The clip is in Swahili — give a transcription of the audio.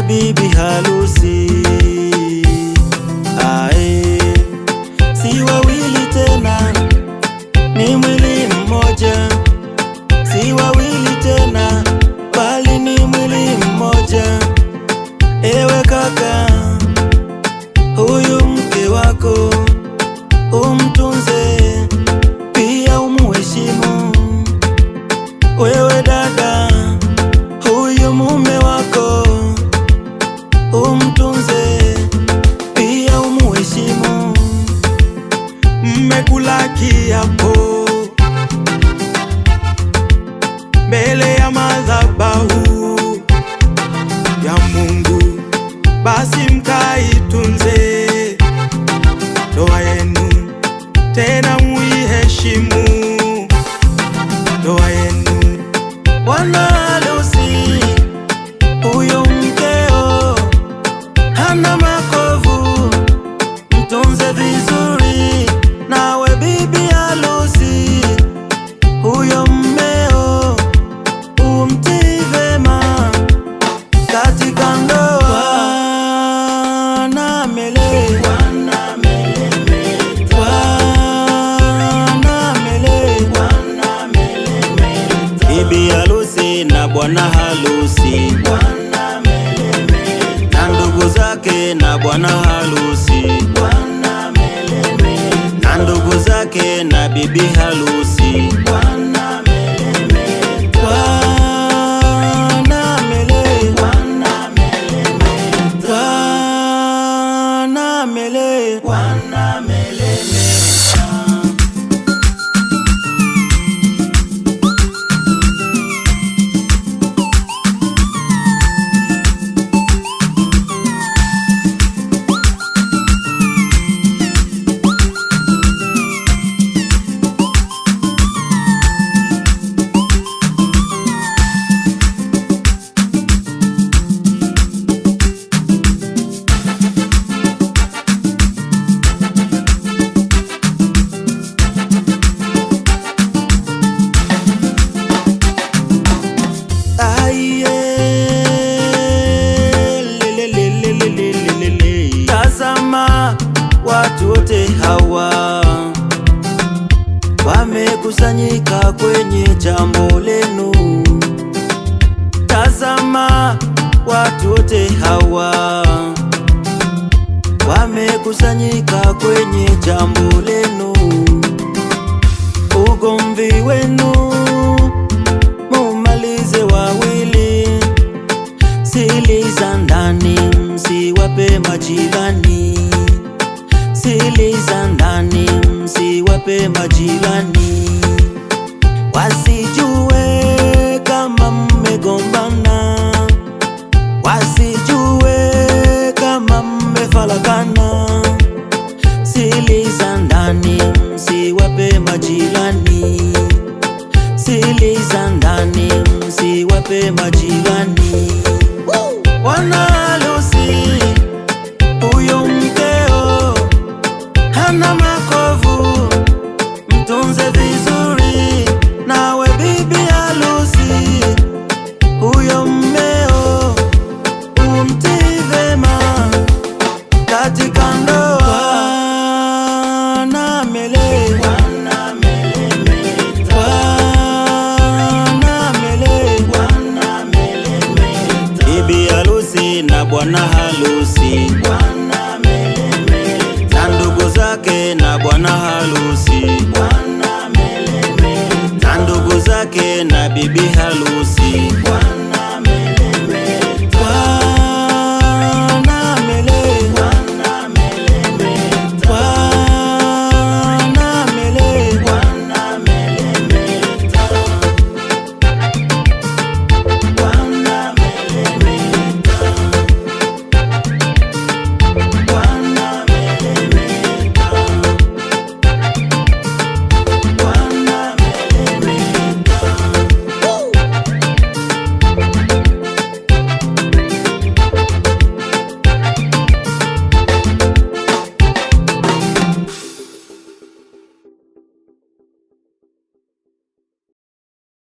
bibi harusi. Ae, si wawili tena, ni mwili mmoja. Si wawili tena, bali ni mwili mmoja. Ewe kaka, huyu mke wako umtunze, pia umuheshimu. Wewe dada, huyu mume wako umtunze, pia umuheshimu. Mmekula kiapo mbele ya madhabahu ya Mungu, basi mkaitunze ndoa yenu, tena muiheshimu ndoa yenu. Bwana harusi, huyo mkeo hana makovu, mtunze vizuri. Nawe bibi harusi, huyo mmeo umtii vema katika ndoa. Bwana mele, Bwana mele, Bwana mele, Bwana mele, bibi harusi na bwana harusi, Bwana mele, na ndugu zake na bwana harusi, Bwana mele, na ndugu zake na bibi harusi, Bwana mele, Bwana mele, Bwana mele, Bwana mele, Bwana mele. Tazama, watu wote hawa wamekusanyika kwenye jambo lenu. Tazama, watu wote hawa wamekusanyika kwenye jambo lenu. Ugomvi wenu mumalize wawili, siri za ndani msiwape majirani, siri za ndani msiwape majirani. Wasijue kama mmegombana, wasijue kama mmefarakana. Siri za ndani msiwape majirani, siri za ndani msiwape majirani. Bwana harusi, huyo mkeo hana makovu, mtunze vizuri. Nawe bibi harusi, huyo mmeo umtii vema katika ndoa. Bwana mele, Bwana mele, Bwana mele, Bwana mele, bibi harusi na bwana harusi, Bwana mele, na ndugu zake na bwana harusi, Bwana mele, na ndugu zake na bibi harusi.